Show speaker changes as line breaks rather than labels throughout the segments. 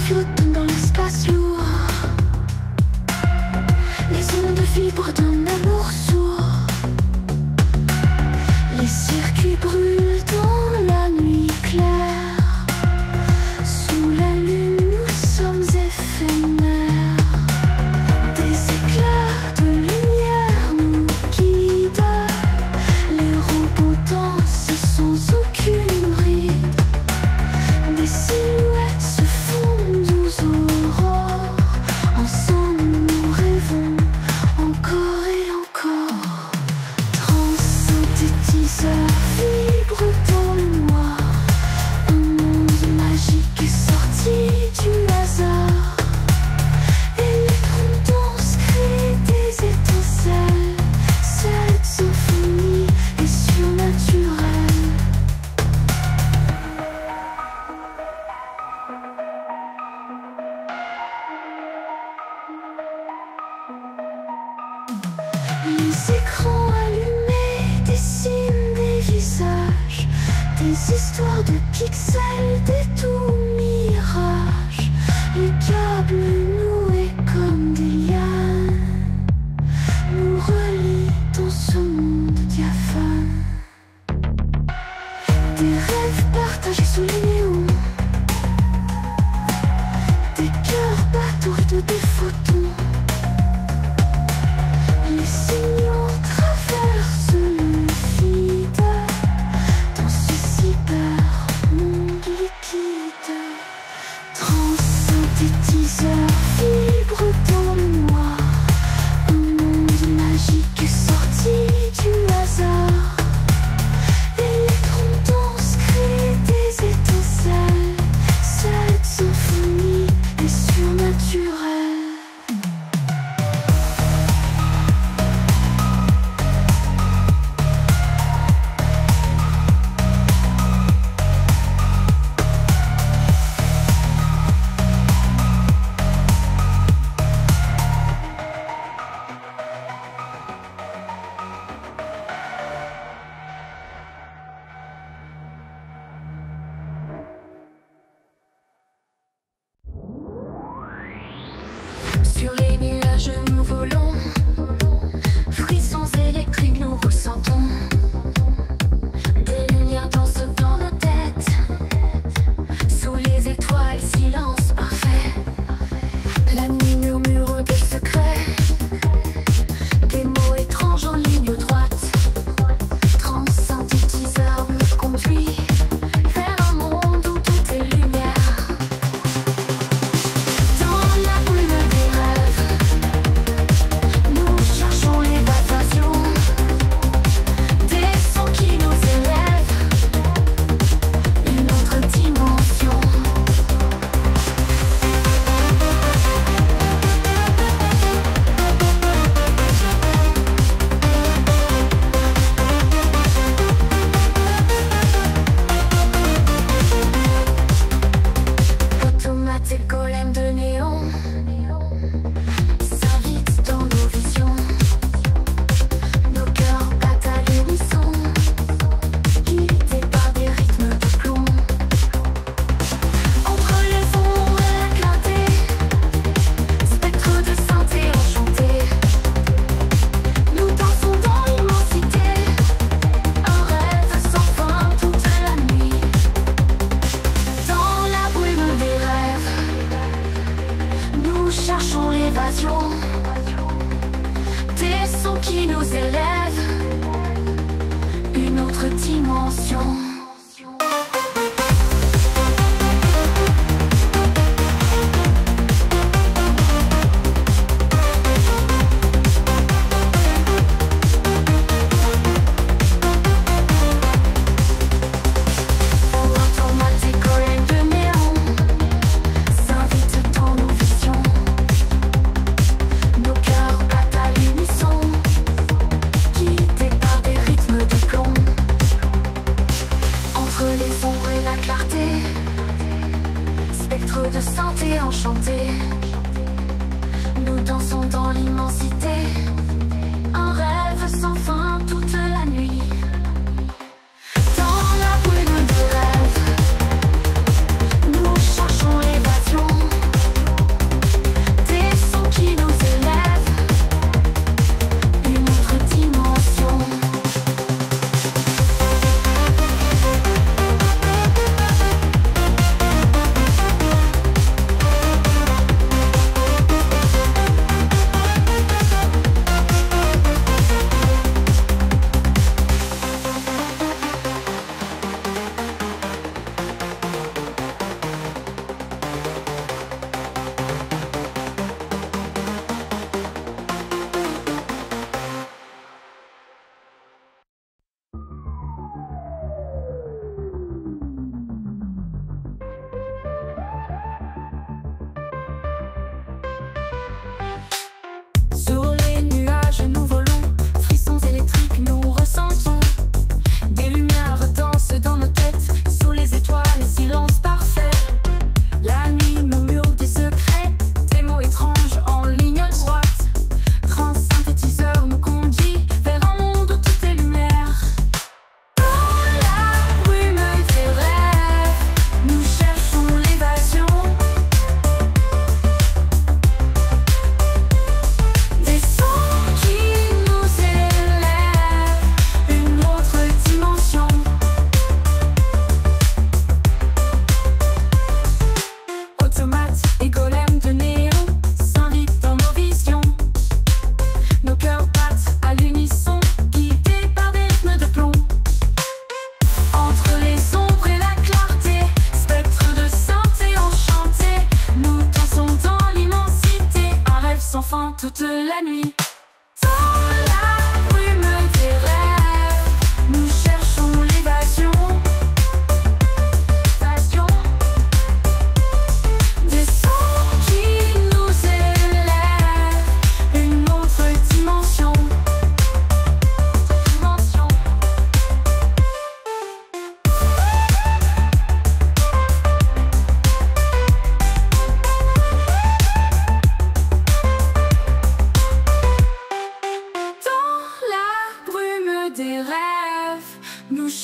flottant dans l'espace lourd. Les ondes vibrent d'un amour sourd. Les circuits brûlent dans la nuit claire. Sous la lune, nous sommes éphémères. Des éclairs de lumière nous guident. Les robots dansent sans aucune bride. Des silhouettes se fondent aux aurores. Ensemble nous rêvons encore et encore. Transsynthétiseurs vibrent dans le noir. Un monde magique est sorti du hasard. Électrons dansent, créent des étincelles. Cette symphonie est surnaturelle. Les écrans allumés dessinent des visages, des histoires de pixels, des doux mirages. Les câbles noués comme des lianes nous relient dans ce monde diaphane. Des rêves partagés sous les néons, des cœurs battus de des photons. Les signaux traversent le vide dans ce cybermonde liquide. Transsynthétiseurs vibrent dans le noir. Un monde magique est sorti du hasard. Électrons dansent, créent des étincelles. Cette symphonie est surnaturelle. Sur les nuages nous volons, frissons électriques nous ressentons. Des lumières dansent dans nos têtes, sous les étoiles, silence parfait. La nuit murmure des secrets, des mots étranges en ligne droite. Transsynthétiseur nous conduit vers un monde où tout est lumière. Dans la brume des rêves, nous cherchons l'évasion. Des sons qui nous élèvent, une autre dimension. Automates et golems de néon s'invitent dans nos visions. Nos cœurs battent à l'unisson, guidés par des rythmes de plomb. Entre les ombres éclatées, spectres de synthé enchantés, nous dansons dans l'immensité. Un rêve sans fin toute la nuit. Dans la brume des rêves, nous cherchons l'évasion. Des sons qui nous élèvent, une autre dimension. Automates et golems de néon s'invitent dans nos visions. Nos cœurs battent à l'unisson, guidés par des rythmes de plomb. Entre les ombres et la clarté, spectres de synthé enchantés, nous dansons dans l'immensité. Un rêve sans fin toute la nuit. Dans la brume des rêves, nous cherchons l'évasion.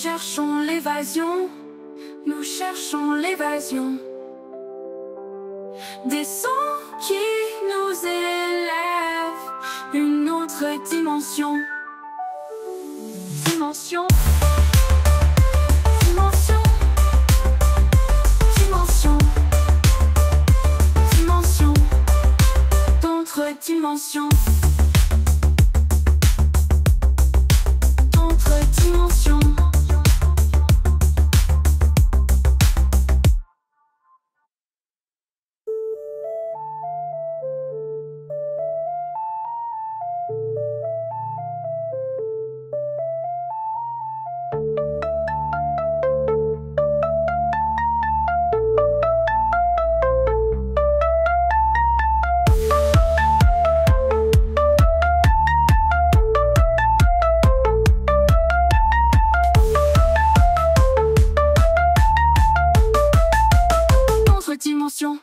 cherchons l'évasion, nous cherchons l'évasion. Des sons qui nous élèvent, une autre dimension. Dimension. Dimension. Dimension. Dimension. D'autres dimensions. D'autres dimensions. Dimension.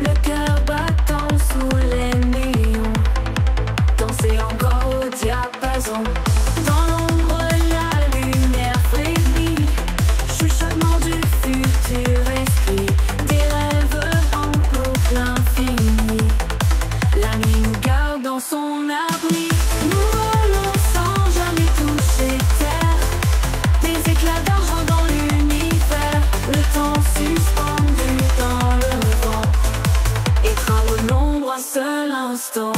Le cœur battant sous les néons, danser encore au diapason. Dans l'ombre, la lumière frémit, chuchotement du futur esprit, des rêves en pour l'infini. La nuit nous garde dans son abri, nous volons sans jamais toucher terre, des éclats d'argent dans l'univers, le temps suspendu dans le vent, étreindre l'ombre un seul instant.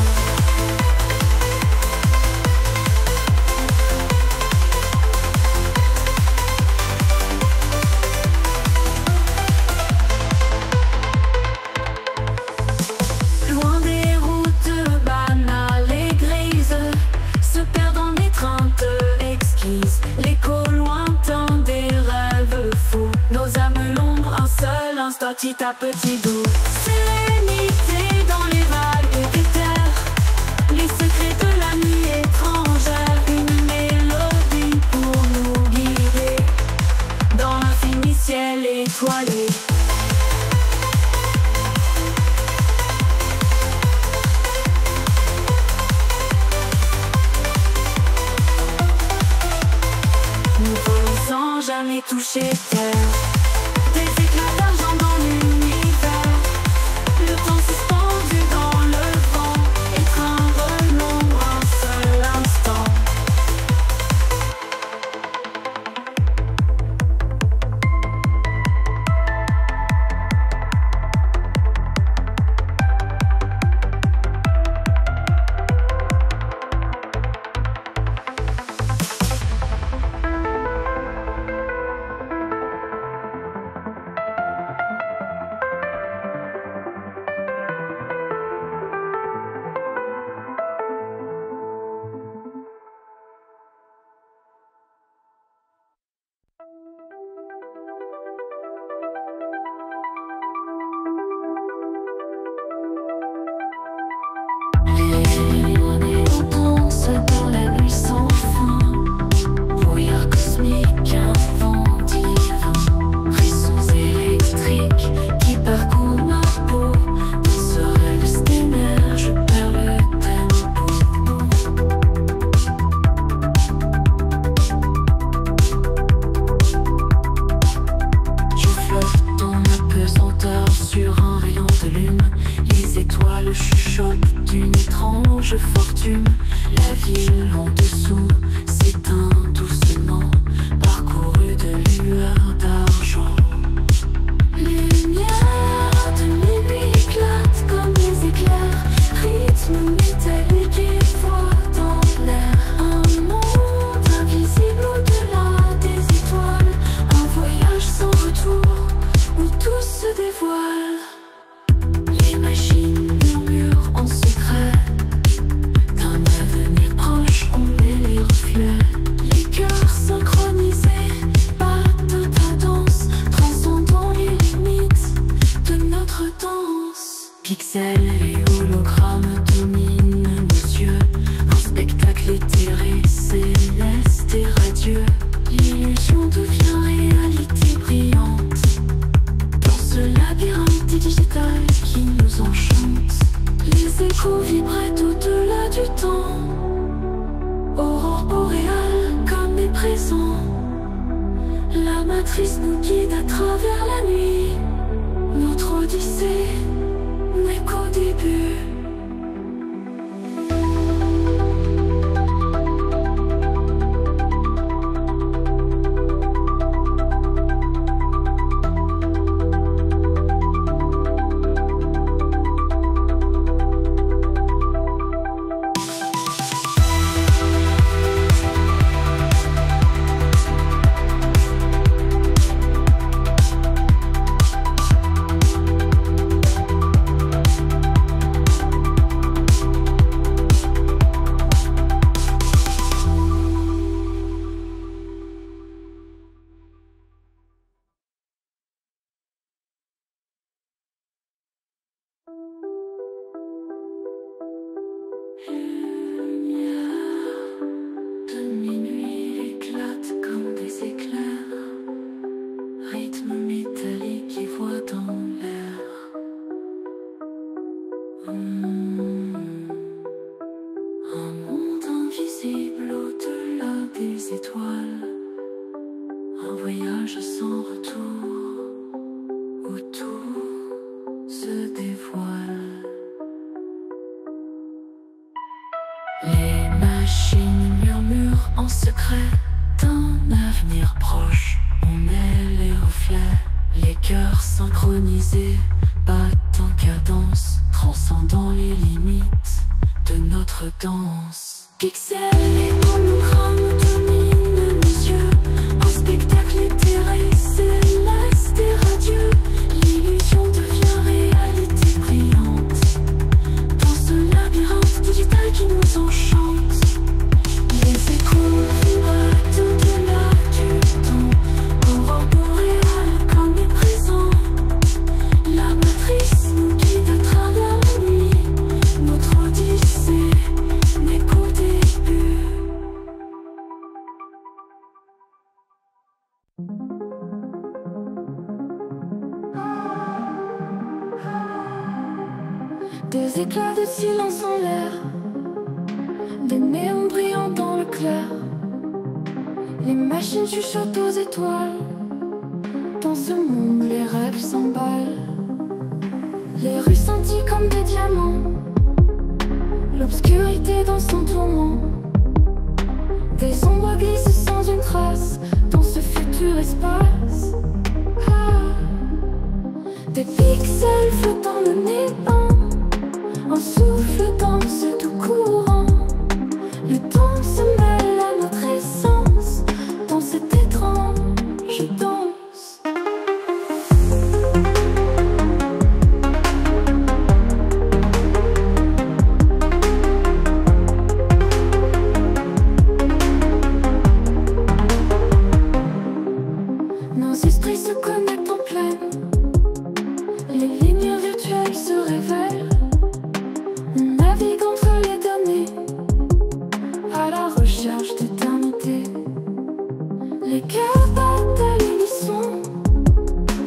Loin des routes banales et grises, se perdent en étreintes exquises, l'écho lointain des rêves fous, nos âmes l'ombre un seul instant, petit à petit doux. Sérénité dans les vagues des terres, les secrets de la nuit étrangère, une mélodie pour nous guider dans l'infini ciel étoilé. Nous volons sans jamais toucher terre, des éclats d'argent dans l'univers, le temps suspendu dans le vent, étreindre l'ombre un seul instant. On danse dans la nuit sans fin, brouillard cosmique, un vent divin, frissons électriques qui parcourent ma peau, dans ce rêve stellaire je perds le tempo. Je flotte dans la pesanteur sur un rayon de lune, les étoiles chuchotent d'une étrange fortune. La ville en dessous s'éteint doucement, parcourue de lueurs d'argent. Lumière de minuit éclate comme des éclairs, rythme métallique. du temps. Aurore boréale comme est présent. La matrice nous guide à travers la nuit. Notre odyssée n'est qu'au début. Les machines murmurent en secret d'un avenir proche. On est les reflets, les cœurs synchronisés, battent en cadence, transcendant les limites de notre danse. Pixels et hologrammes dominent nos yeux, un spectacle éthéré, céleste et radieux. L'illusion devient réalité brillante dans ce labyrinthe digital qui nous enchante. Les échos vibrent au-delà du temps. Aurore boréale comme est présent. La matrice nous guide à travers la nuit. Notre odyssée n'est qu'au début. Des éclats de silence en l'air, des néons brillants dans le clair. Les machines chuchotent aux étoiles. Dans ce monde, les rêves s'emballent. Les rues scintillent comme des diamants. L'obscurité dans son tourment. Des ombres glissent sans une trace dans ce futur espace. Ah. Des pixels flottant le néant. Un souffle dans ce doux courant. Le temps se mêle à notre essence. Dans cette étrange danse. Nos esprits se connectent en pleine. Les lignes virtuelles se révèlent. On navigue entre les données à la recherche d'éternité. Les cœurs battent à l'unisson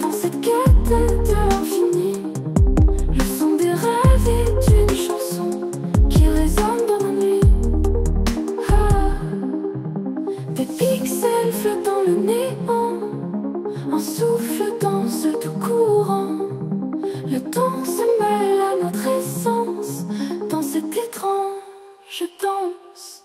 dans cette quête de l'infini. Le son des rêves est une chanson qui résonne dans la nuit. Ah. Des pixels flottent dans le néant. Un souffle dans ce doux courant. Le temps se mêle à notre essence dans cette étrange danse.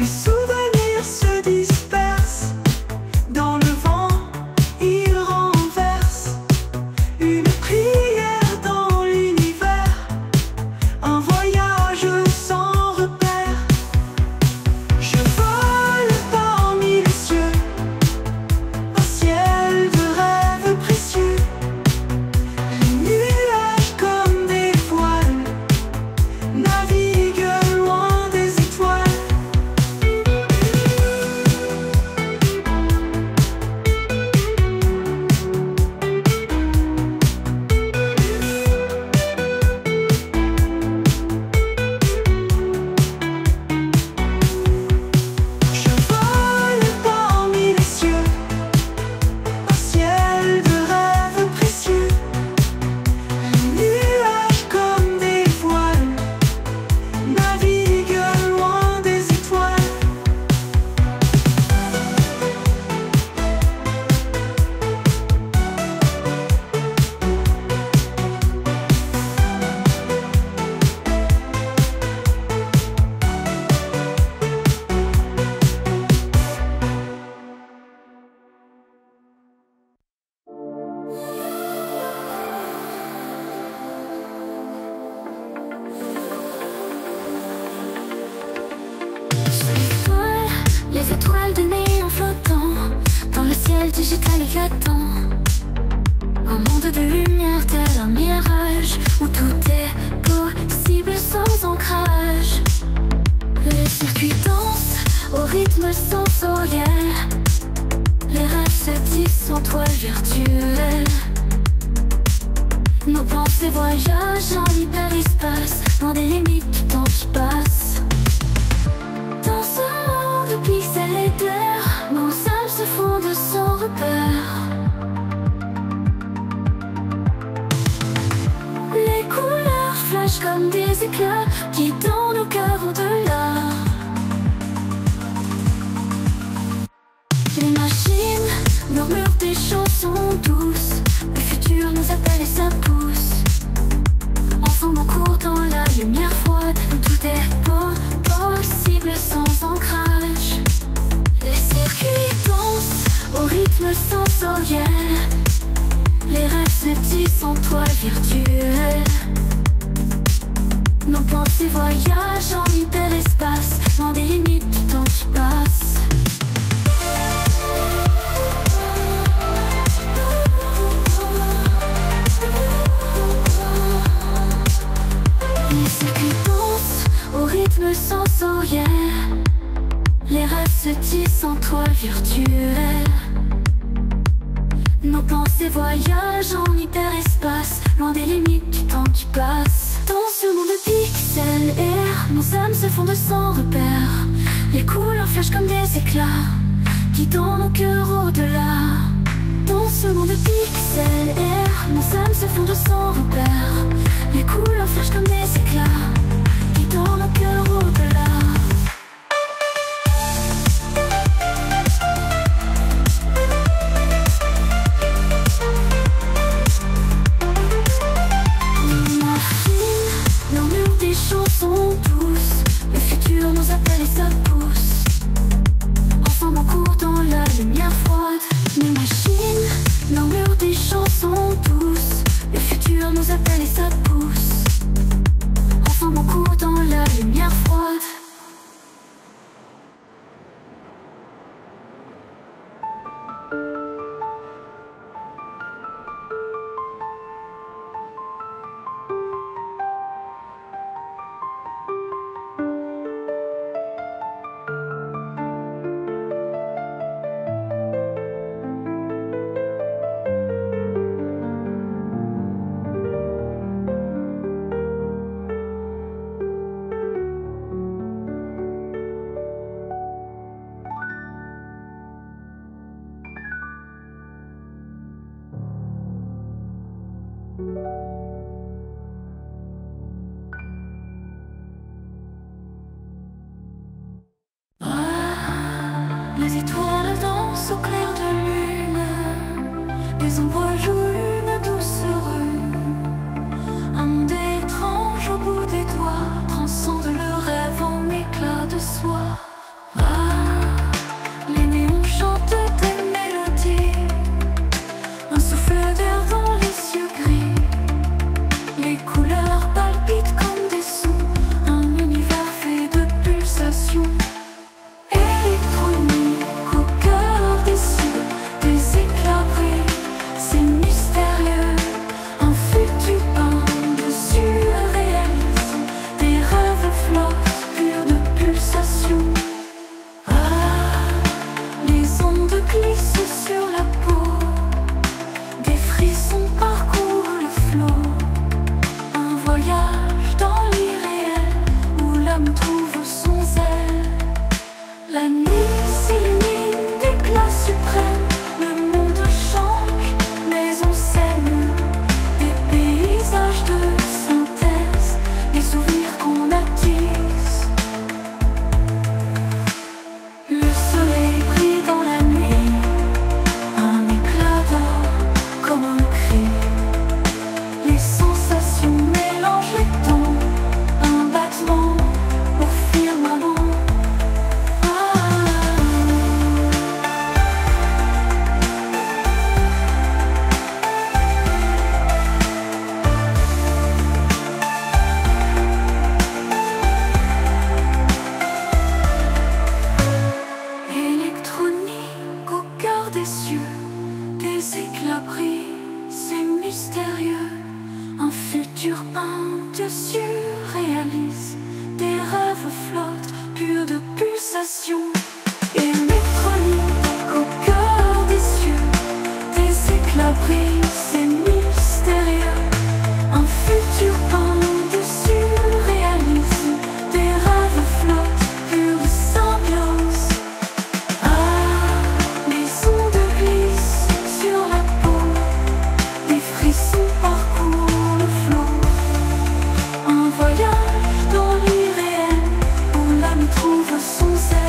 Les souvenirs se dispersent dans le vent, ils renversent une prière dans l'univers, un voyage sans repère. Je vole parmi les cieux, un ciel de rêves précieux. Les nuages comme des voiles naviguent loin des étoiles. Je vole parmi les cieux, un ciel de rêves précieux. Les nuages comme des voiles naviguent loin des étoiles. Les étoiles de néon flottant dans le ciel digital éclatant. Un monde de lumière tel un mirage où tout est possible sans ancrage. Les circuits dansent au rythme sensoriel. Les rêves se tissent en toile virtuelle. Nos pensées voyagent en hyperespace, dans des limites du temps qui passe. Dans ce monde pixelaire, nos âmes se fondent sans repère. Les couleurs flashent comme des éclats qui dans nos cœurs au-delà. Les machines murmurent des chansons douces. Le futur nous appelle et ça pousse. Ensemble on court dans la lumière froide où tout est possible sans ancrage. Les circuits dansent au rythme sensoriel. Les rêves se tissent en toile virtuelle. Nos pensées voyagent en hyperespace, dans des limites du temps qui passe. Les circuits dansent au rythme sensoriel. Les rêves se tissent en toile virtuelle. Nos pensées voyagent en hyperespace, loin des limites du temps qui passe. Dans ce monde de pixelaire, nos âmes se fondent sans repère. Les couleurs flashent comme des éclats, guidant nos cœurs au-delà. Dans ce monde de pixelaire, nos âmes se fondent sans repère. Les couleurs flashent comme des éclats, guidant nos cœurs au-delà. Chansons douces, le futur nous appelle et ça pousse. Ensemble on court dans la lumière froide. Les machines murmurent des chansons douces. Le futur nous appelle et ça pousse. Ensemble on court dans la lumière froide. Les étoiles dansent au clair de lune, des ombres jouent une douce rue. Un monde étrange au bout des doigts transcende le rêve en éclat de soie. sensations électroniques au cœur des cieux. Des éclats brillent, c'est mystérieux. Un futur peint de surréalisme. Des rêves flottent, pure symbiose. Ah, les ondes glissent sur la peau. Des frissons parcourent le flot. Un voyage dans l'irréel où l'âme trouve son zèle.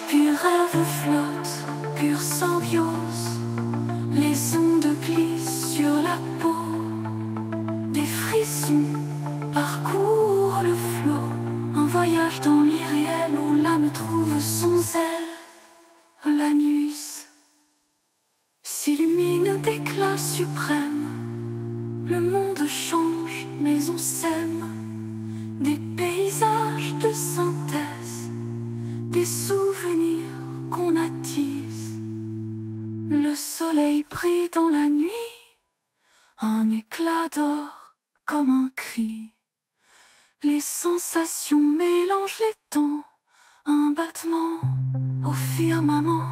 Pur rêve flotte, pure symbiose. Les ondes glissent sur la peau. Des frissons parcourent le flot. Un voyage dans l'irréel où l'âme trouve son zèle. La nuit s'illumine d'éclats suprêmes. Le monde change, mais on s'aime. Des paysages de synthèse, des souvenirs qu'on attise. Le soleil brille dans la nuit, un éclat d'or comme un cri. Les sensations mélangent les temps, un battement au firmament.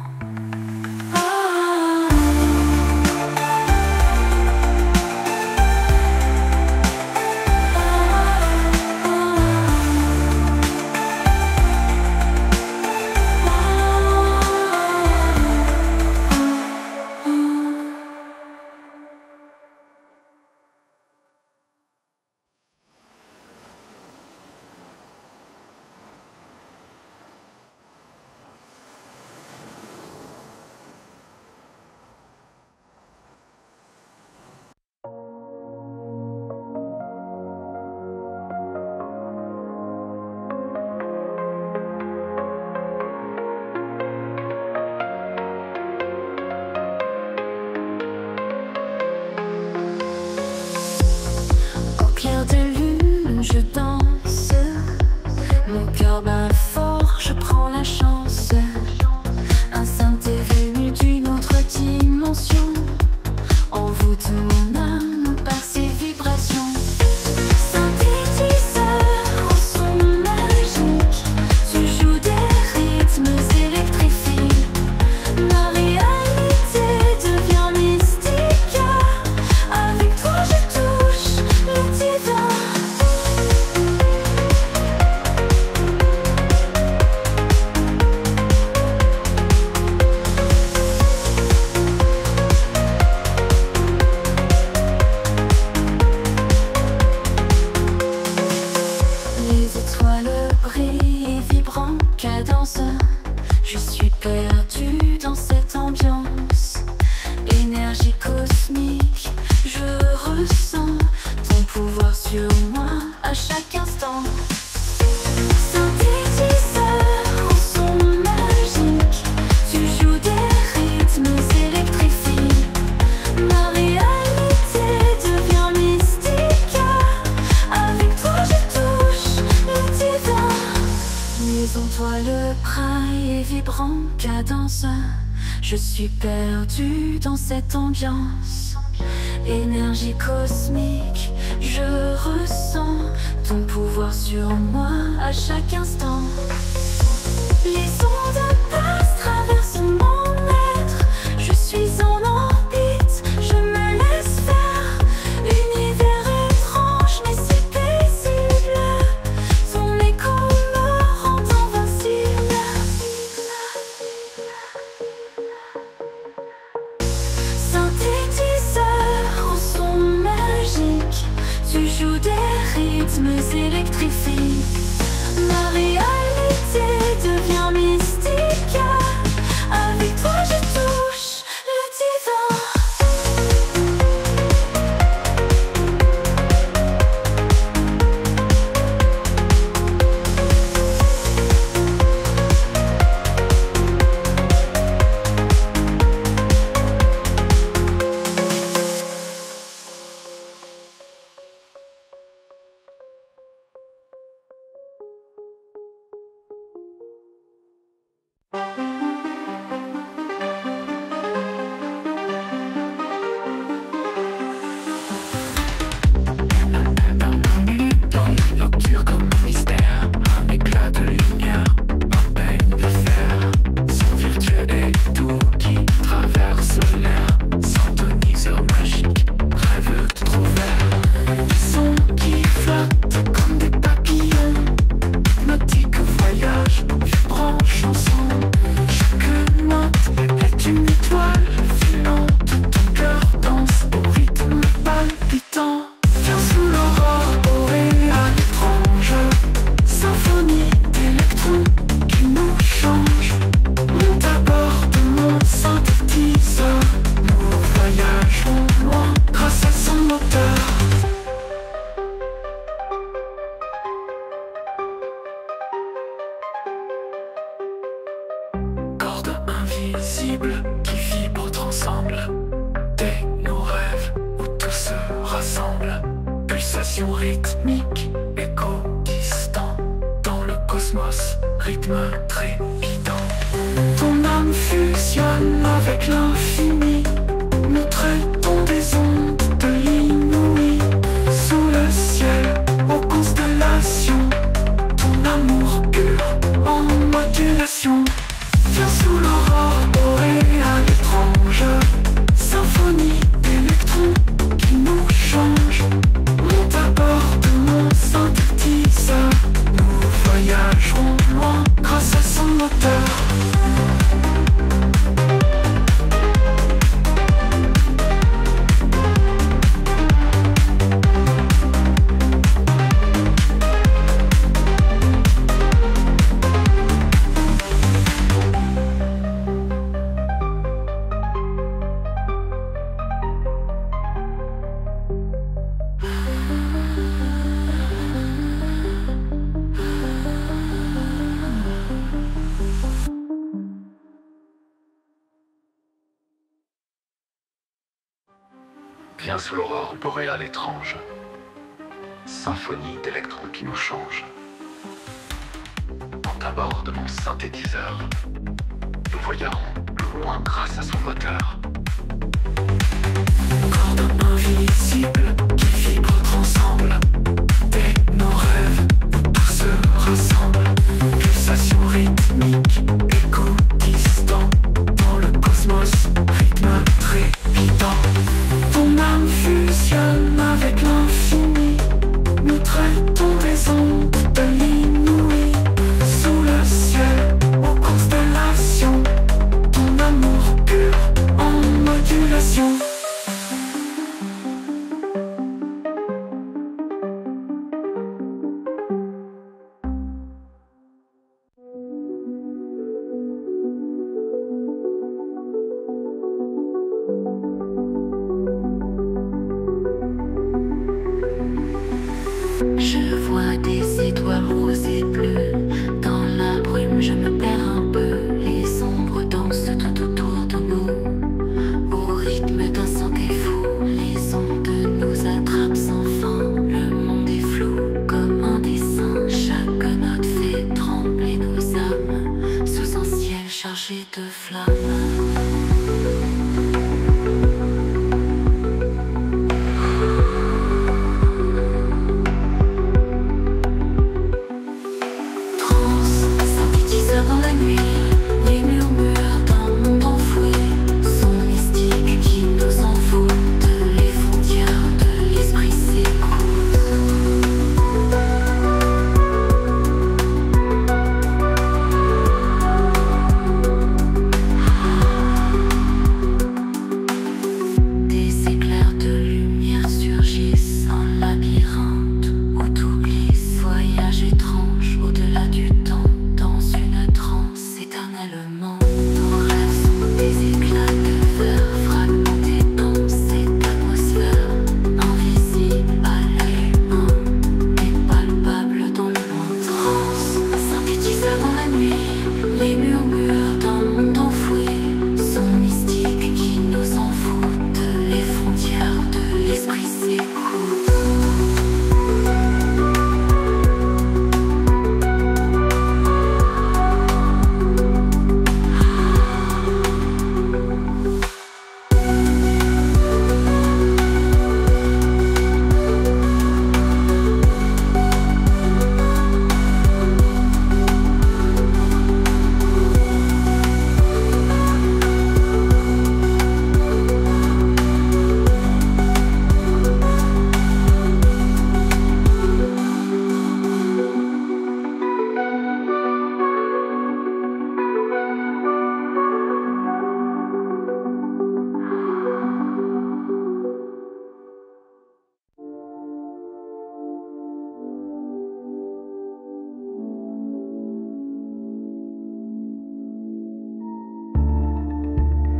Je danse, mon cœur bat fort, je prends la chance. Un saint est venu d'une autre dimension, envoûte mon âme par ses vibrations. Synthétiseur au son magique, tu joues des rythmes électrifiés. La réalité devient mystique, avec toi je touche le divin. Je suis perdu dans cette ambiance. Énergie cosmique, je ressens ton pouvoir sur moi à chaque instant. Synthétiseur au son magique, tu joues des rythmes électrifiés. La réalité devient mystique, avec toi je touche le divin. Les étoiles braillent et vibrant cadence. Je suis perdu dans cette ambiance. Énergie cosmique, je ressens ton pouvoir sur moi à chaque instant. Les ondes passent, traversent mon être. Je suis en orbite, je me laisse faire. Univers étrange mais si paisible. Ton écho me rend invincible. Synthétiseur au son magique, tu joues des rythmes électrifiés. La réalité
invisibles qui vibrent ensemble. Dès nos rêves où tout se rassemble. Pulsation rythmique, écho distant. Dans le cosmos, rythme trépidant. Ton âme fusionne avec l'infini. Nous traitons des ondes de l'inouï. Sous le ciel, aux constellations. Ton amour pur en modulation. Viens sous l'aurore boréale étrange. Symphonie d'électrons qui nous change. Monte à bord de mon synthétiseur. Nous voyagerons loin grâce à son moteur. Viens sous l'aurore boréale étrange. Symphonie d'électrons qui nous change. Monte à bord de mon synthétiseur. Nous voyagerons loin grâce à son moteur. Cordes invisibles qui vibrent ensemble. Dès nos rêves où tout se rassemble. Pulsation rythmique, écho distant. Dans le cosmos, rythme trépidant. Ton âme fusionne avec l'infini. Nous traitons les ondes de l'inouï. Sous le ciel, aux constellations. Ton amour pur en modulation.
Je vois des étoiles roses et bleues. Dans la brume, je me perds un peu. Les ombres dansent tout autour de nous. Au rythme d'un santé fou, les ondes nous attrapent sans fin. Le monde est flou comme un dessin. Chaque note fait trembler nos âmes. Sous un ciel chargé de flammes. Dans la nuit, les murmures d'un monde enfoui sont mystiques qui nous envoûtent. Les frontières de l'esprit s'écoutent. Des éclairs de lumière surgissent en labyrinthe où tout glisse. Voyage étrange au-delà du temps. Éternellement, nos rêves sont des éclats de verre fragmentés dans cette atmosphère invisible à l'œil humain, mais palpable dans le lointain. Synthétiseur dans la nuit, les murmures d'un monde enfoui sont mystiques qui nous envoûtent. Les frontières de l'esprit s'écoutent.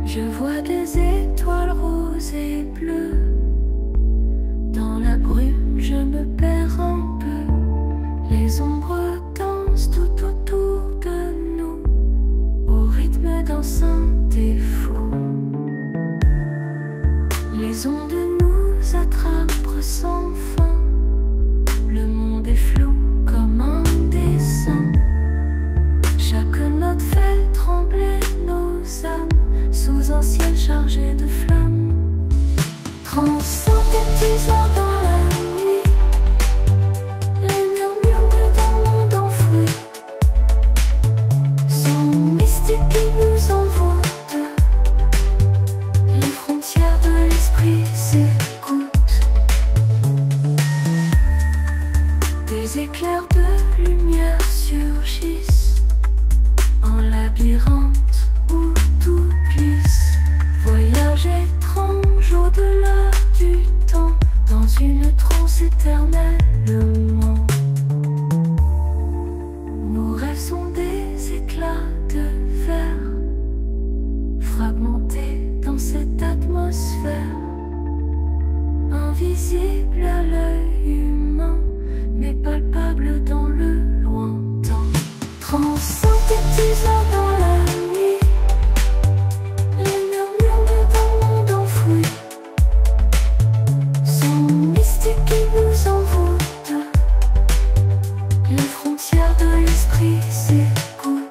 Je vois des étoiles roses et bleues. Dans la brume, je me perds un peu. Les ombres dansent tout autour de nous, au rythme d'un synthé. Chaque note fait trembler nos âmes sous un ciel chargé de flammes. Transsynthétiseur dans la nuit, les murmures d'un monde enfoui. Son mystique qui nous envoûte, les frontières de l'esprit s'écoutent. Des éclairs de lumière surgissent en labyrinthe où tout glisse. Voyage étrange au-delà du temps, dans une transe éternellement. Nos rêves sont des éclats de verre, fragmentés dans cette atmosphère, invisible à l'œil humain, mais palpable dans le lointain. Transsynthétiseur dans la nuit, les murmures d'un monde enfoui. Son mystique qui nous envoûte, les frontières de l'esprit s'écoutent.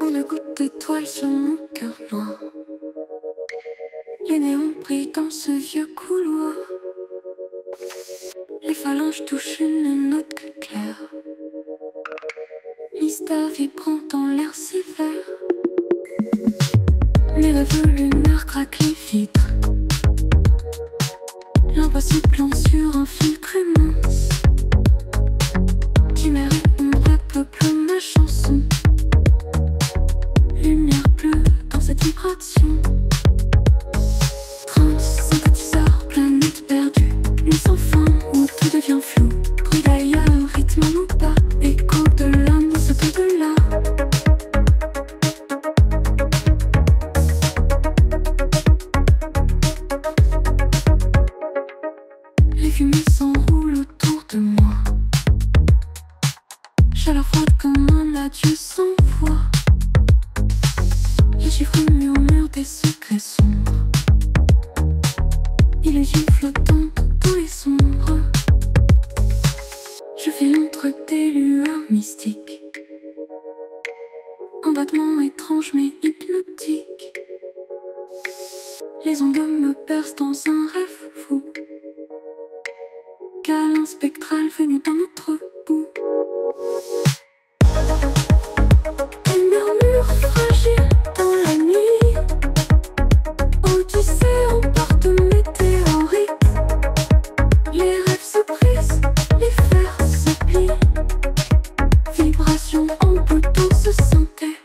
On a goutte d'étoiles sur mon cœur noir. Les néons brillent dans ce vieux couloir. Les phalanges touchent une note claire. Mystère vibrant dans l'air sévère. Les rêves lunaires craquent les vitres. L'impossible plan sur un filtre immense. Chimère et ombre peuple ma chanson. Lumière bleue dans cette vibration. Transsynthétiseur, planète perdue, nuit sans fin où tout devient flou. Bruit d'ailleurs, rythme ou pas, écho de l'âme dans ce peu-de-là. Les fumées s'enroulent autour de moi. Chaleur froide comme un adieu sans voix. Les chiffres murmurent des secrets sombres. Il est yeux flottants dans les sombres. Je fais l'entre des lueurs mystiques. Un battement étrange mais hypnotique. Les ondes me percent dans un rêve fou. Câlin spectral venu d'un autre bout. Des murmures fragiles dans la nuit. Odyssée en porte météorite. Les rêves se brisent, les fers se plient. Vibration en bouton se sentait.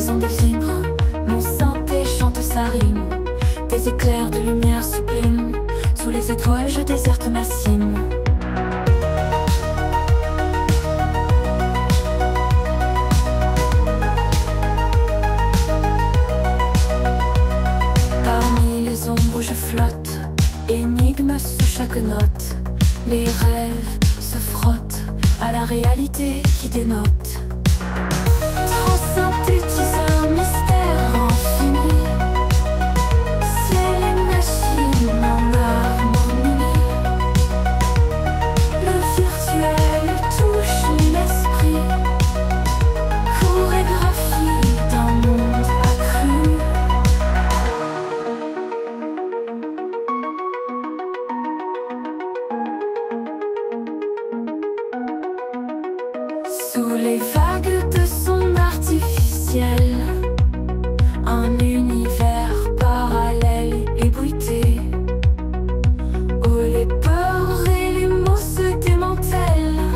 les ondes vibrent, mon synthé chante sa rime. Des éclairs de lumière sublime, sous les étoiles je déserte ma cime. Parmi les ombres je flotte, énigme sous chaque note. Les rêves se frottent à la réalité qui dénote. Synthétiseur, mystère infini, ciel et machine en harmonie. Le virtuel touche l'esprit, chorégraphie d'un monde accru. Sous les vagues de son artificiel, un univers parallèle et bruité, où les peurs et les mots se démantèlent.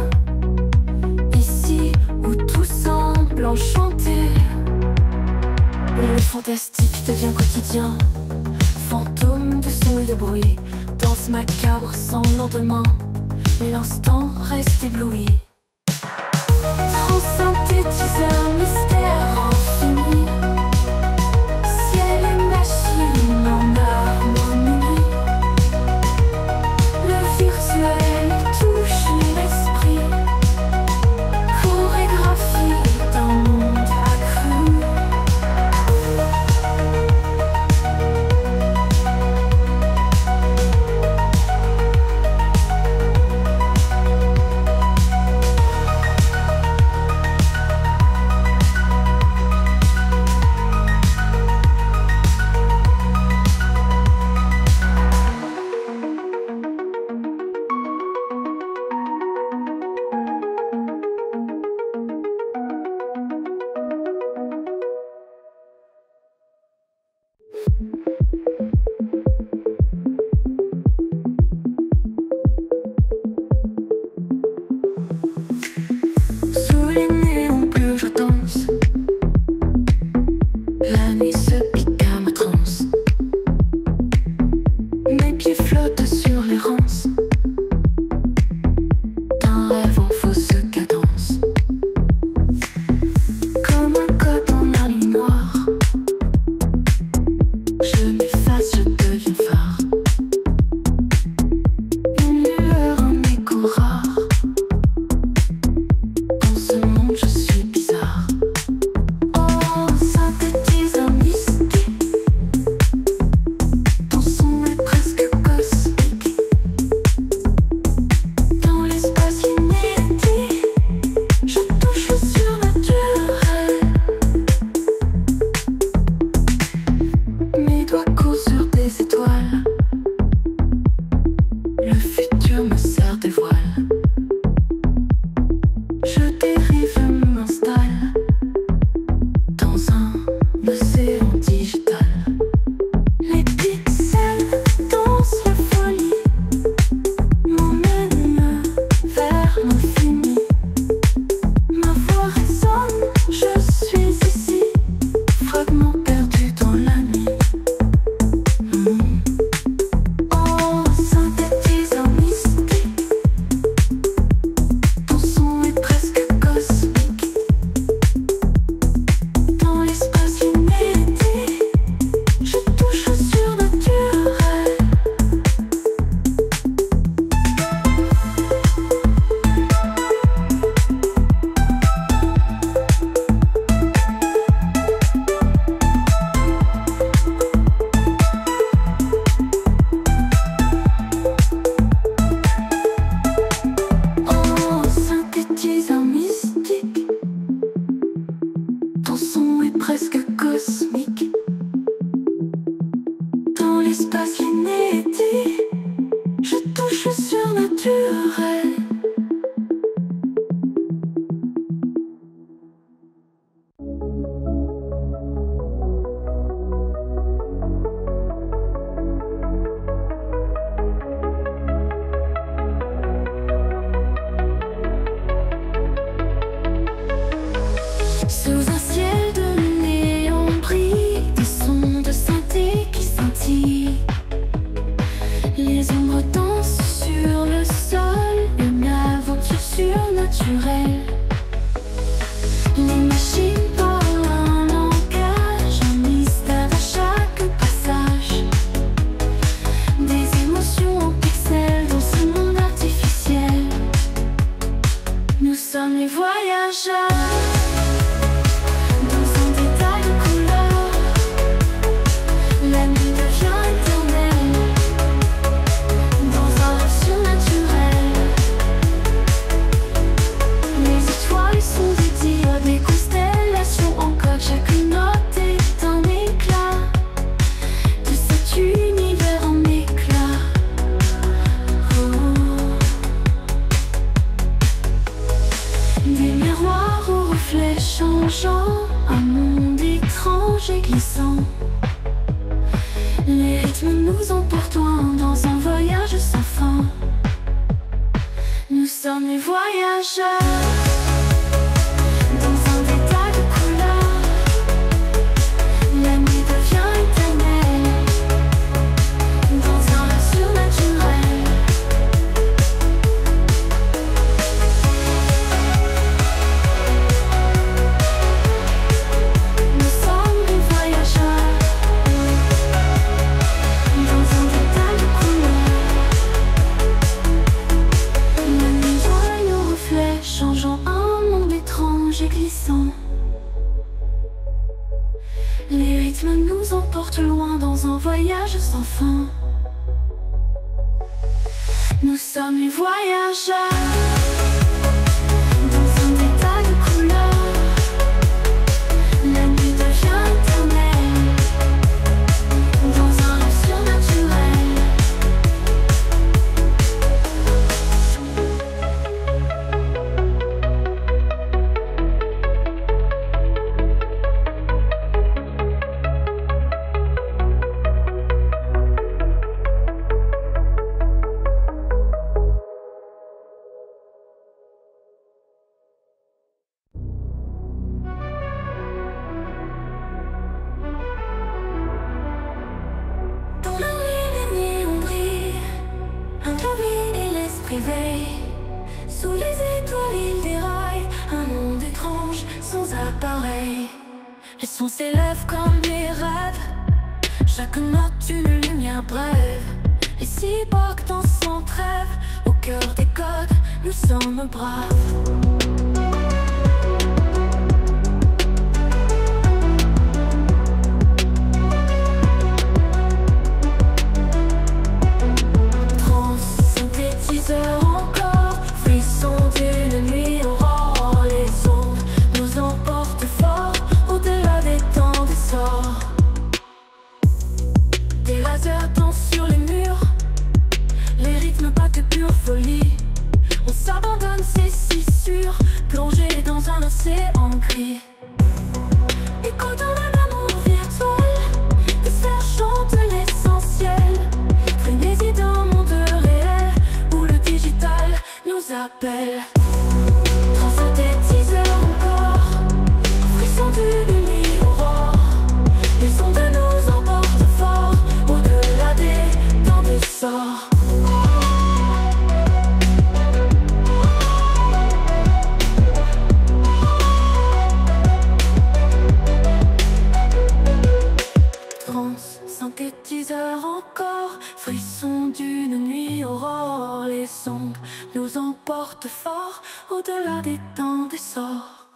Ici où tout semble enchanté, le fantastique devient quotidien. Fantôme de son et de bruit, danse macabre sans lendemain, mais l'instant reste ébloui. Synthétiseur, mystère infini, ciel et machine en harmonie. Le virtuel touche l'esprit, chorégraphie d'un monde accru. Sous les néons bleus je danse, la nuit se pique à ma transe. Mes pieds flottent sur l'errance d'un rêve en fausse cadence. Comme un code en la ligne noire, je m'efface, je deviens phare. Une lueur, un écho rare. Dans ce monde je suis bizarre. Oh, synthétiseur mystique, ton son est presque cosmique. Dans l'espace inédit, je touche le surnaturel. Mes doigts courent sur des étoiles, le futur me sert des voiles. Je dérive, m'installe dans un océan digital. Les pixels dansent la folie, m'emmènent vers l'infini. Ma voix résonne, je suis ici, fragment perdu dans la nuit. Oh, synthétiseur mystique, ton son est presque cosmique. Dans l'espace inédit, je touche le surnaturel. Oh, synthétiseur mystique, ton son est presque cosmique. Dans l'espace inédit, je touche le surnaturel. Sous un ciel de néon, naturel. Les machines parlent un langage, un mystère à chaque passage. Des émotions en pixels dans ce monde artificiel. Nous sommes les voyageurs. Dans un détail de couleur, la nuit devient éternelle. Dans un rêve surnaturel, les étoiles sont dédiées à des constellations. Encore chaque note est un éclat de cet univers en éclat. Des miroirs aux reflets changeants, un monde étrange et glissant. Les rythmes nous emportent loin dans un voyage sans fin. Nous sommes les voyageurs. Dans un détail de couleur, la nuit devient éternelle. Dans un rêve surnaturel, nous sommes les voyageurs. Dans un détail de couleur, la nuit voit nos reflets changeant, un monde étrange et glissant. Les rythmes nous emportent loin dans un voyage sans fin. Nous sommes les voyageurs. Dans un détail de couleur, la nuit devient éternelle. Dans un rêve surnaturel, dans la nuit les néons brillent, un clavier et l'esprit veille. Sous les étoiles il déraille, un monde étrange sans appareil. Les sons s'élèvent comme les rêves, chaque note une lumière brève. Les cyborgs dansent sans trêve, au cœur des codes, nous sommes braves. Synthétiseur encore, frisson d'une nuit aurore. Les ondes nous emportent fort, au-delà des temps d'essor. Des lasers dansent sur les murs, les rythmes battent de pure folie. On s'abandonne, c'est si sûr, plongé dans un océan gris. Écho dans l'amour virtuel, des sphères chantent l'essentiel. Frénésie d'un monde réel, où le digital nous appelle. Synthétiseur encore, frisson d'une nuit aurore. Les ondes nous emportent fort, au-delà des temps d'essor. Synthétiseur encore, frisson d'une nuit aurore. Les ondes nous emportent fort, au-delà des temps d'essor.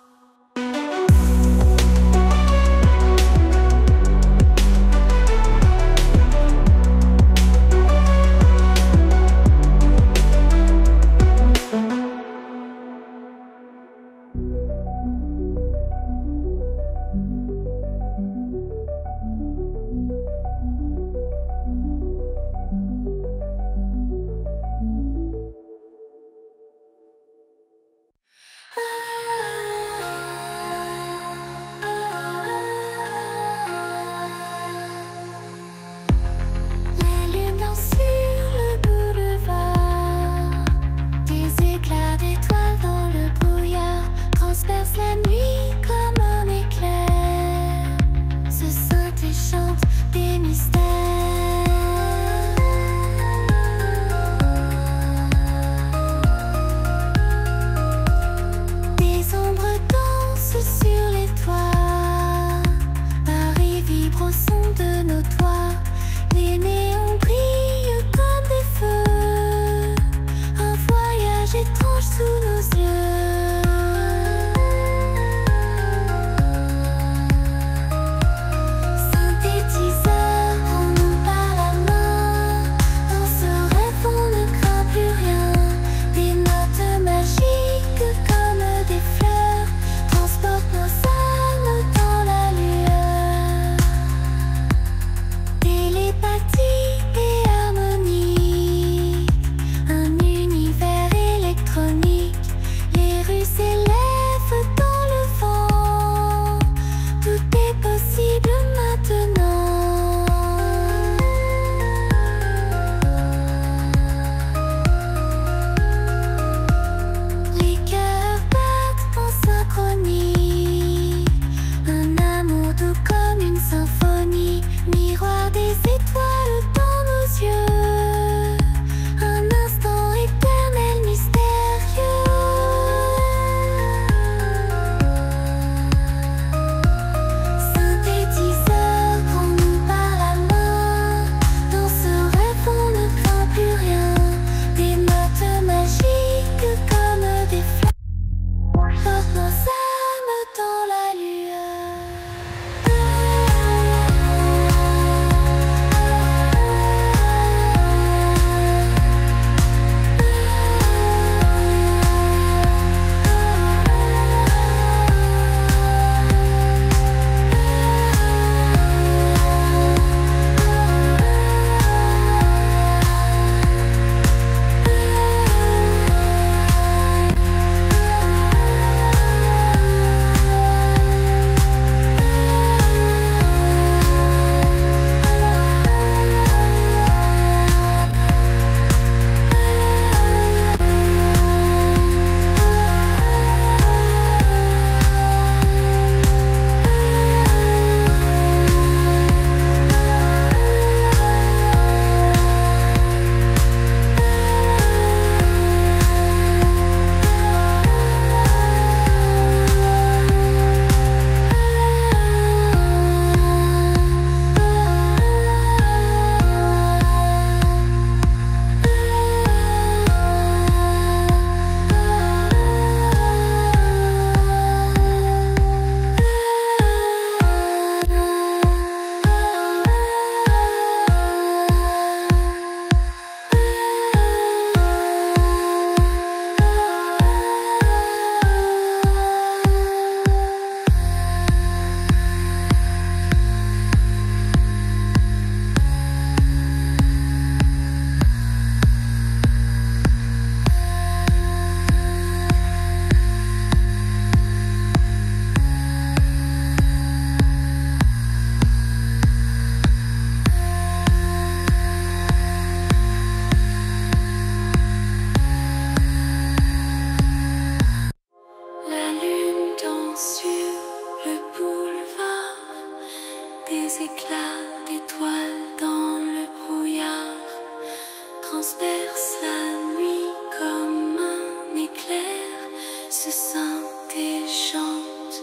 se sentent et chantent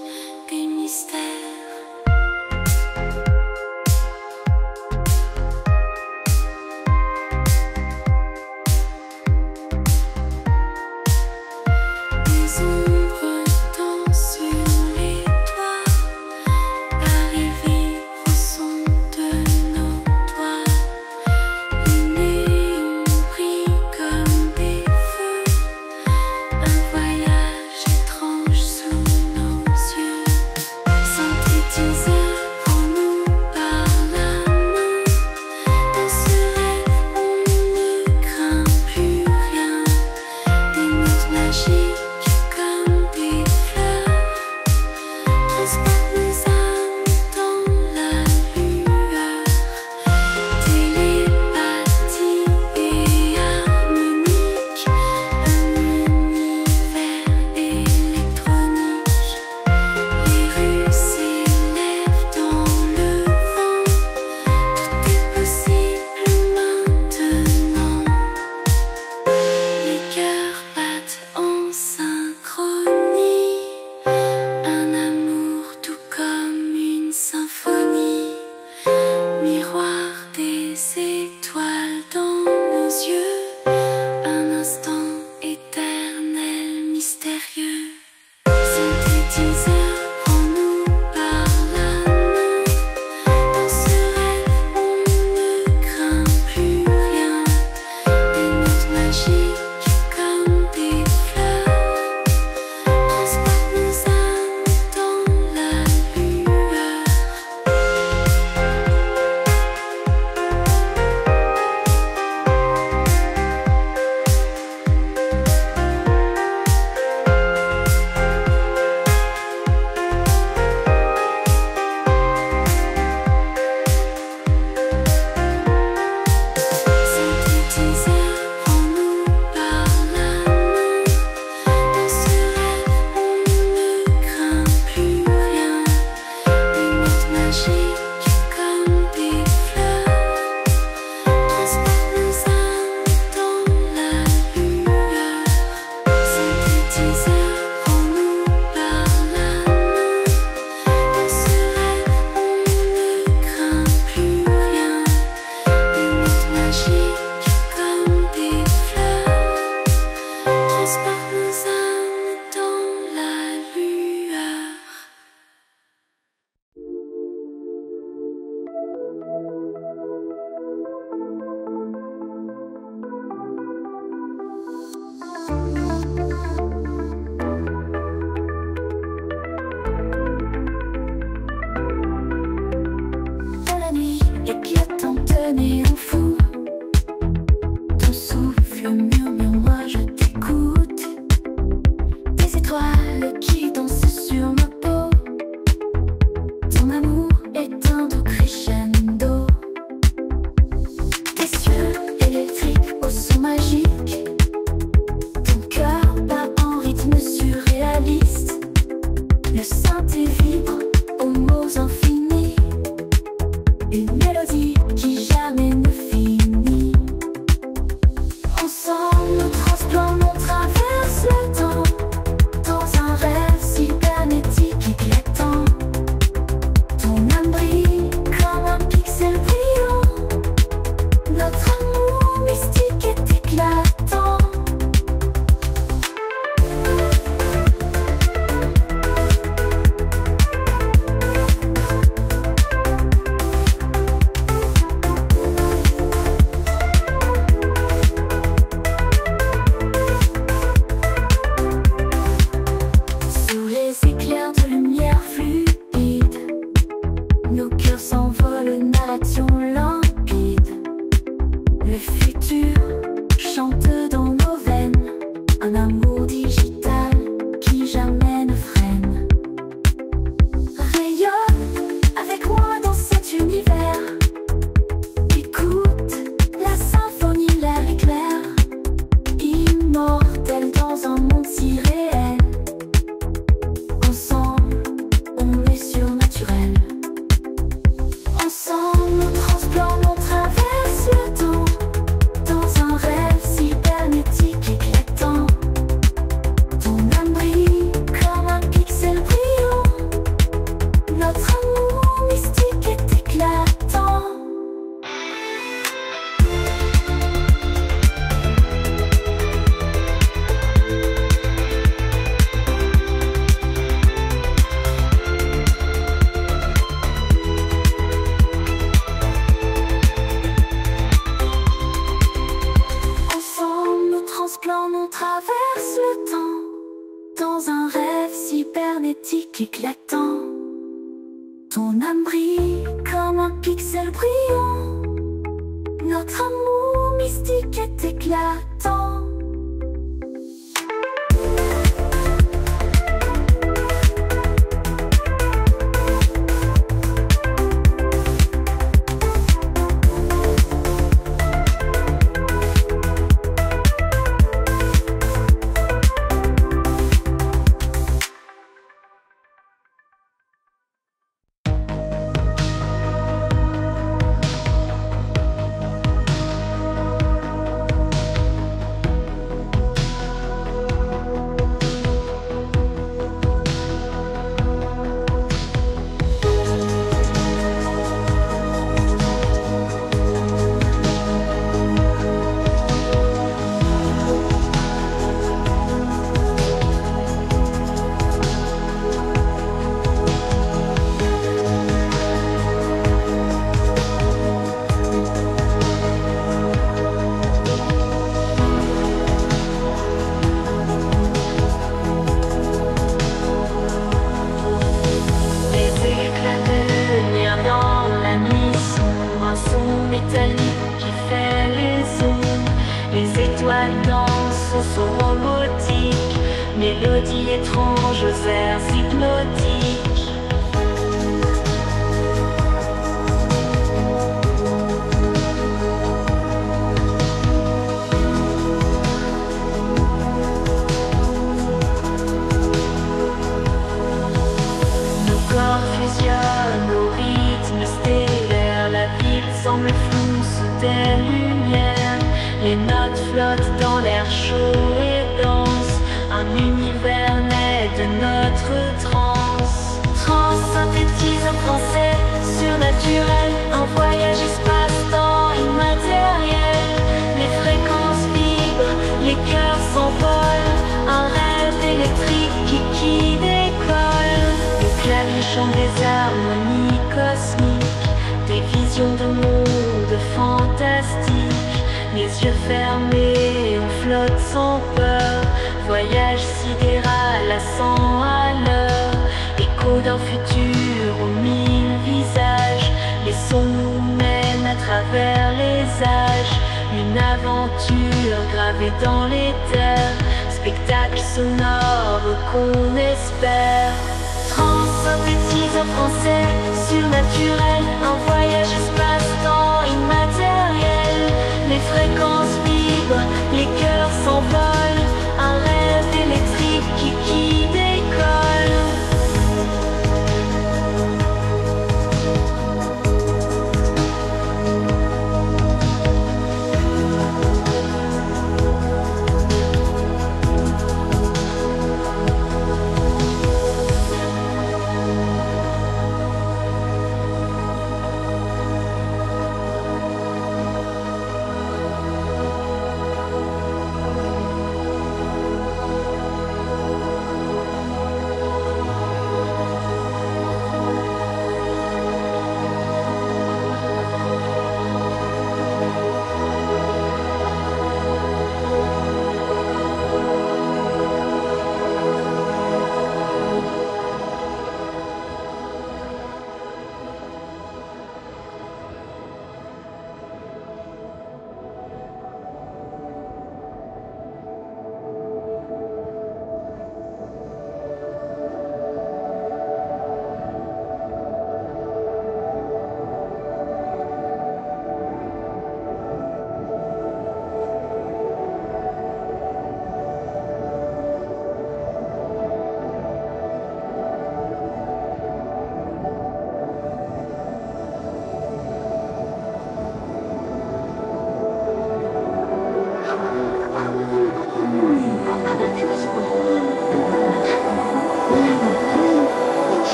des mystères. Des ombres dansent sur les toits, arrivées au son de nos doigts. Les néons brillent comme des feux, un voyage étrange sous nos yeux. Synthétiseur, prends-nous par la main. Dans ce rêve, on ne craint plus rien. Des notes magiques comme des fleurs transportent nos âmes dans la lueur. Télépathie et harmonique, un univers électronique. Les rues s'élèvent dans le vent, tout est possible maintenant. Les cœurs battent en synchronie, un amour tout comme une symphonie. Miroir des étoiles dans nos yeux, un instant éternel mystérieux. Synthétiseur, prends-nous par la main. Dans ce rêve, on ne craint plus rien. Des notes magiques comme des fleurs transportent nos âmes dans la lueur. Synthétiseur, prends-nous par la main. Dans ce rêve, on ne craint plus rien. Des notes magiques comme des fleurs transportent nos âmes dans la lueur. Synthétiseur, prends-nous par la main. Dans ce rêve, on ne craint plus rien. Des notes magiques comme des fleurs transportent nos âmes dans la lueur. Dans la nuit éclatante, néon fou, ton souffle murmure, moi je t'écoute. Des étoiles qui dansent sur ma peau, ton amour est un doux crescendo. Tes cieux électriques au son magique, ton cœur bat en rythme surréaliste. Le synthé vibre aux mots infinis, une mélodie qui jamais ne finit. Ensemble, nos transplants, on traverse le temps, dans un rêve cybernétique éclatant. Ton âme brille comme un pixel brillant, notre amour mystique est éclatant. cybernétique éclatant. Ton âme brille comme un pixel brillant. Notre amour mystique est éclatant.
Qui fait les ondes, les étoiles dansent au son robotique, mélodie étrange aux airs hypnotiques. Nos corps fusionnent au rythme stellaire, la ville semble floue sous des lumières. Les notes flottent dans l'air chaud et dense. Un univers naît de notre transe. Trans synthétise en français, surnaturel. Un voyage espace-temps immatériel. Les fréquences vibrent, les cœurs s'envolent. Un rêve électrique qui décolle. Le clavier chante des harmonies cosmiques, des visions de monde fantastique. Les yeux fermés, on flotte sans peur. Voyage sidéral à 100 à l'heure. Écho d'un futur aux 1000 visages. Les sons nous mènent à travers les âges. Une aventure gravée dans les terres. Spectacle sonore qu'on espère. Trans synthétise en français, surnaturel. Un voyage espace-temps immatériel. Les fréquences vibrent, les cœurs s'envolent. Un rêve électrique qui décolle.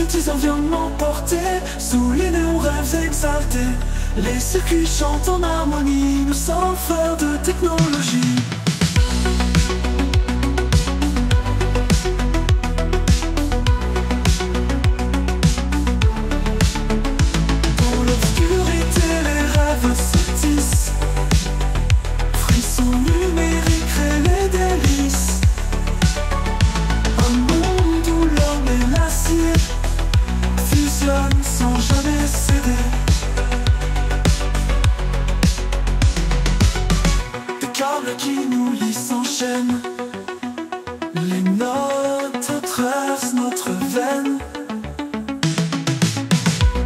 synthétiseur vient m'emporter sous les néons rêves exaltés. Les circuits chantent en harmonie, nous sans faire de technologie. Dans l'obscurité, les rêves se tissent. Frissons numériques créent les délices. Un monde où l'homme et l'acier fusionnent sans jamais céder. Des câbles qui nous lient s'enchaînent. Les notes traversent notre veine.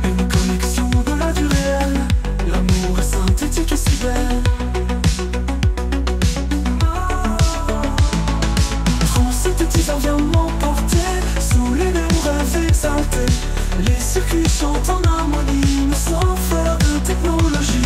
Une connexion au-delà du réel. L'amour est synthétique et si belle. Synthétiseur vient m'emporter sous les néons rêves exaltés. Les circuits chantent en harmonie, mais sans faire de technologie.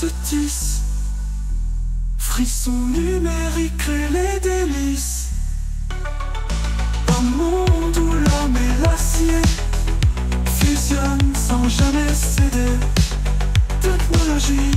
Se tissent. Frissons numériques créent les délices. Un monde où l'homme et l'acier fusionnent sans jamais céder. Technologie.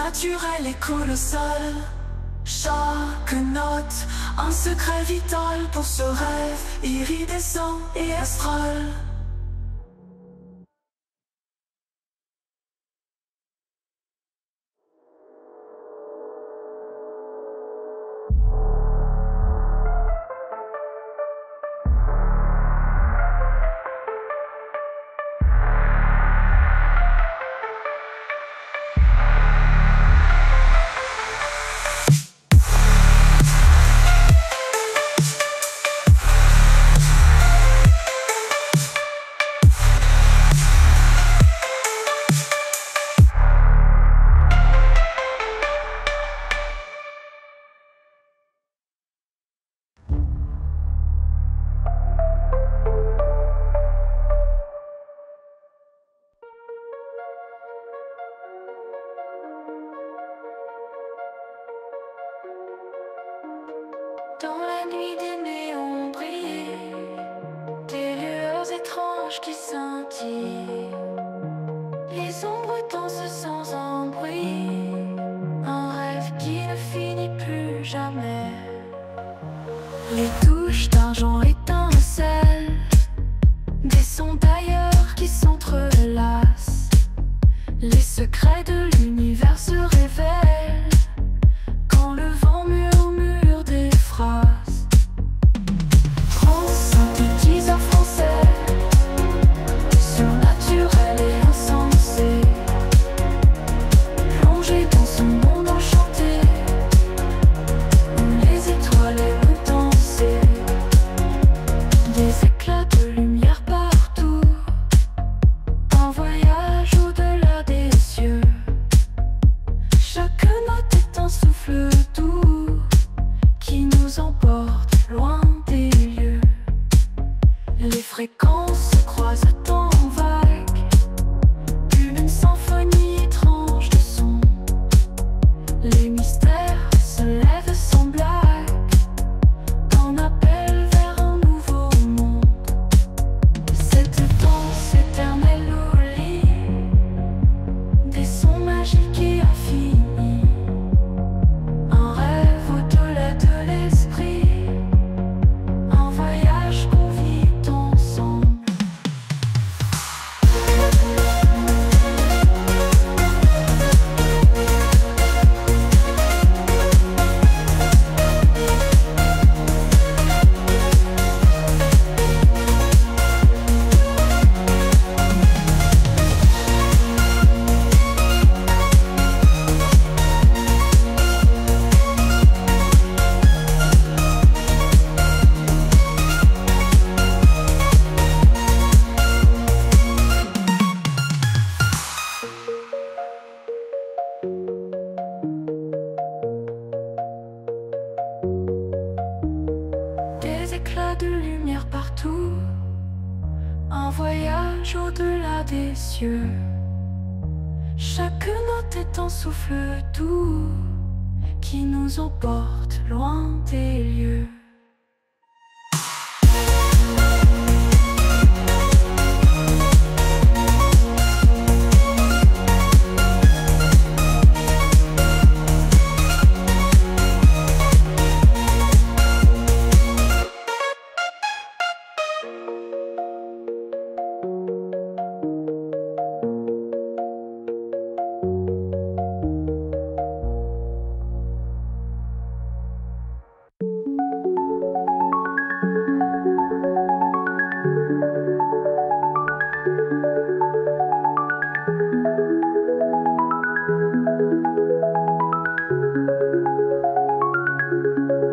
naturel et colossal. Chaque note, un secret vital pour ce rêve iridescent et astral.
Dans la nuit des néons brillaient des lueurs étranges qui scintillent. Les ombres dansent sans un bruit, un rêve qui ne finit plus jamais. Les touches d'argent étincellent, des sons d'ailleurs qui s'entrelacent. Les secrets de l'univers se révèlent quand le vent murmure des phrases. Synthétiseur français, surnaturel et insensé, plongé dans ce monde enchanté où les étoiles aiment danser. Des éclats de lumière partout, un voyage au-delà des cieux. Chaque note est un souffle doux qui nous emporte loin des lieux. Les fréquences se croisent à temps vague, une symphonie étrange de sons. Les mystères se lèvent sans blague, un appel vers un nouveau monde. Cette danse éternelle au lit, des sons magiques et infinis, un rêve au-delà de l'esprit, un voyage qu'on vit ensemble. Des éclats de lumière partout, un voyage au-delà des cieux. Chaque note est un souffle doux qui nous emporte loin des lieux.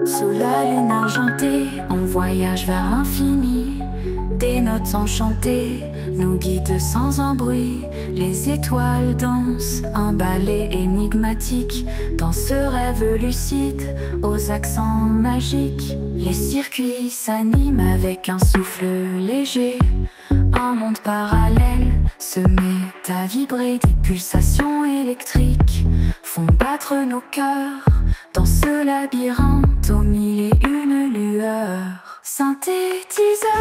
Sous la lune argentée, on voyage vers l'infini. Des notes enchantées nous guident sans un bruit. Les étoiles dansent, un ballet énigmatique dans ce rêve lucide aux accents magiques. Les circuits s'animent avec un souffle léger. Un monde parallèle se met à vibrer. Des pulsations électriques font battre nos cœurs dans ce labyrinthe aux mille et une lueurs. Synthétiseur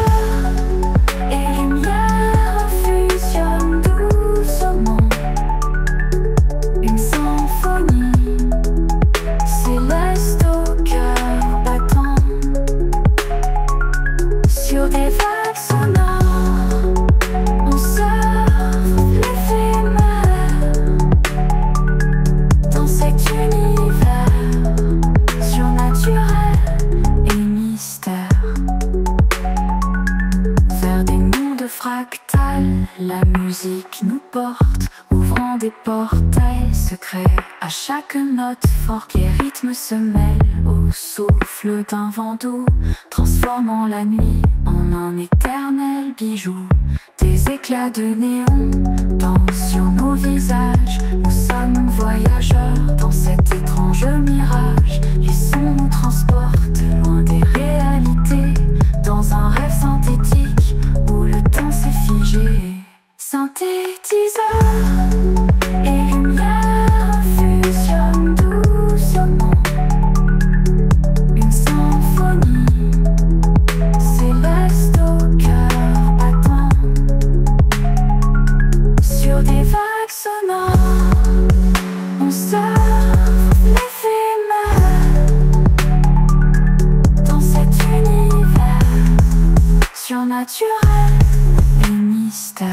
et lumière fusionnent doucement, une symphonie portails secrets. À chaque note forte, les rythmes se mêlent au souffle d'un vent doux, transformant la nuit en un éternel bijou. Des éclats de néon dansent sur nos visages. Nous sommes voyageurs dans cet étrange mirage. Les sons nous transportent loin des réalités, dans un rêve synthétique où le temps s'est figé. Synthétiseur et lumière fusionnent doucement. Une symphonie céleste au cœur battant. Sur des vagues sonores, on surfe l'éphémère. Dans cet univers surnaturel et mystère.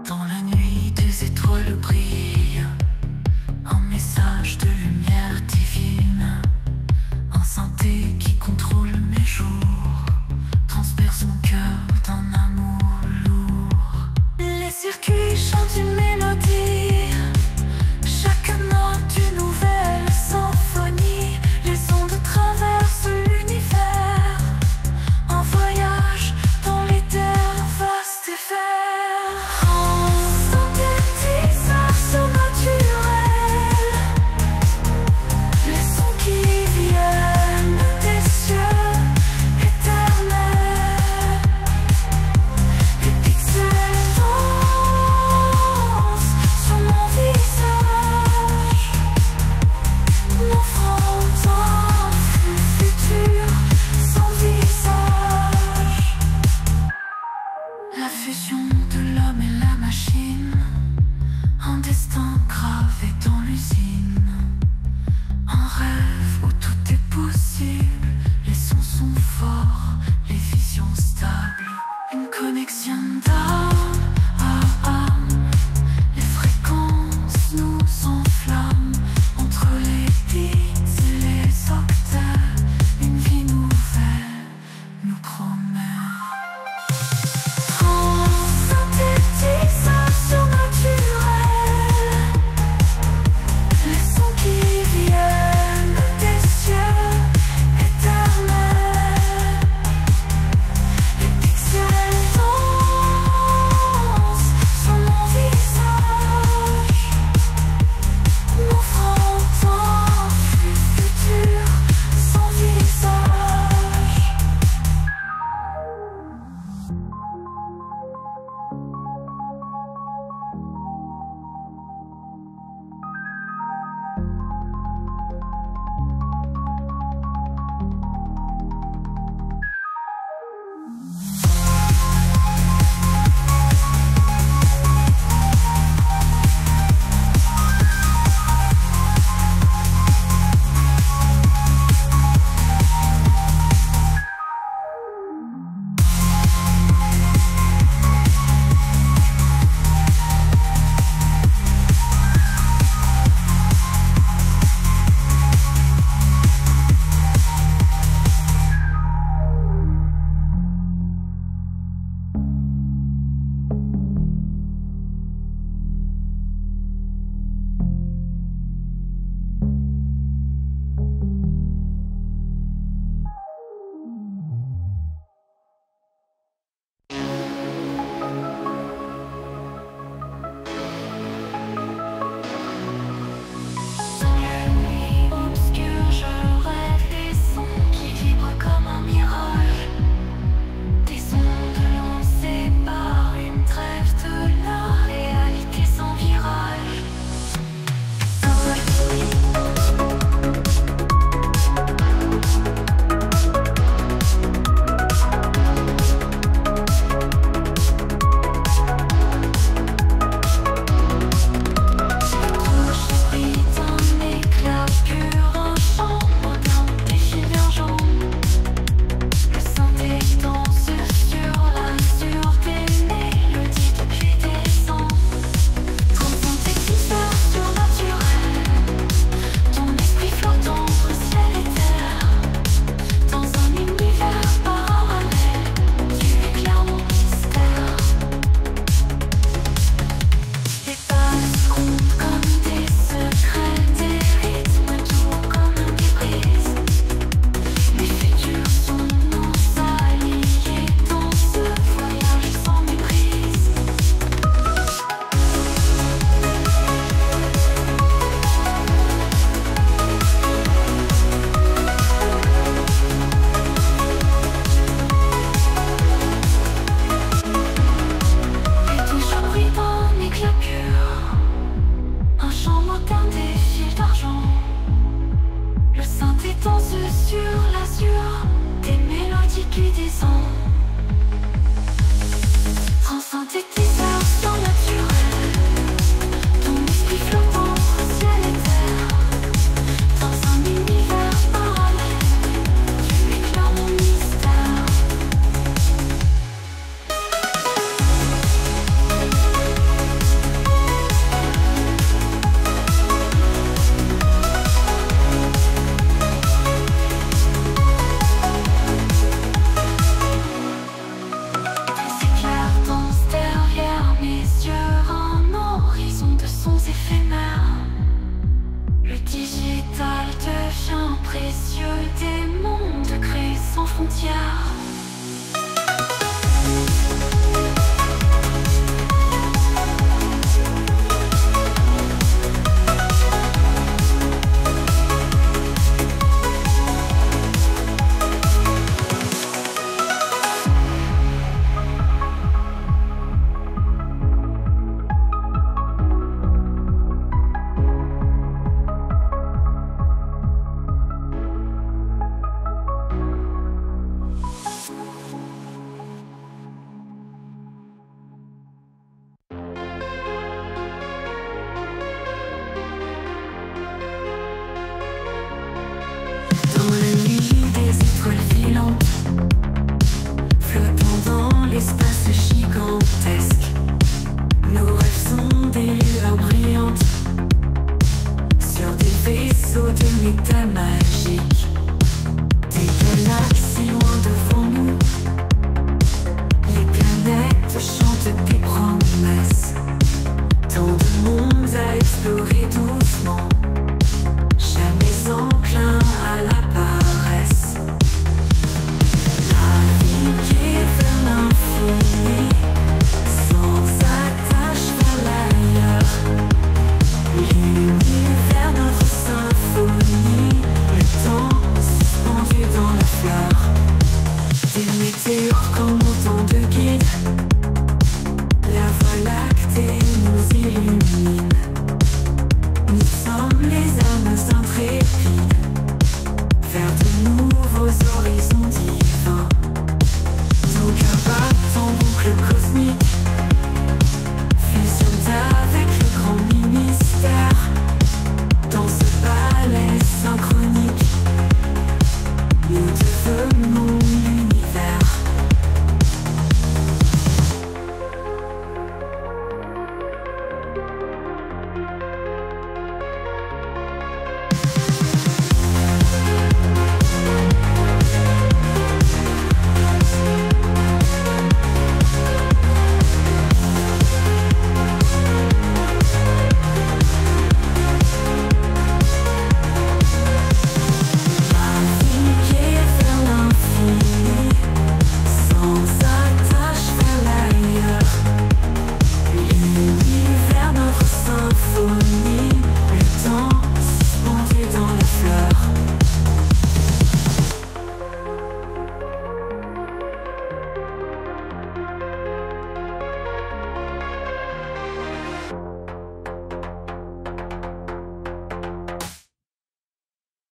Dans la nuit, des étoiles brillent.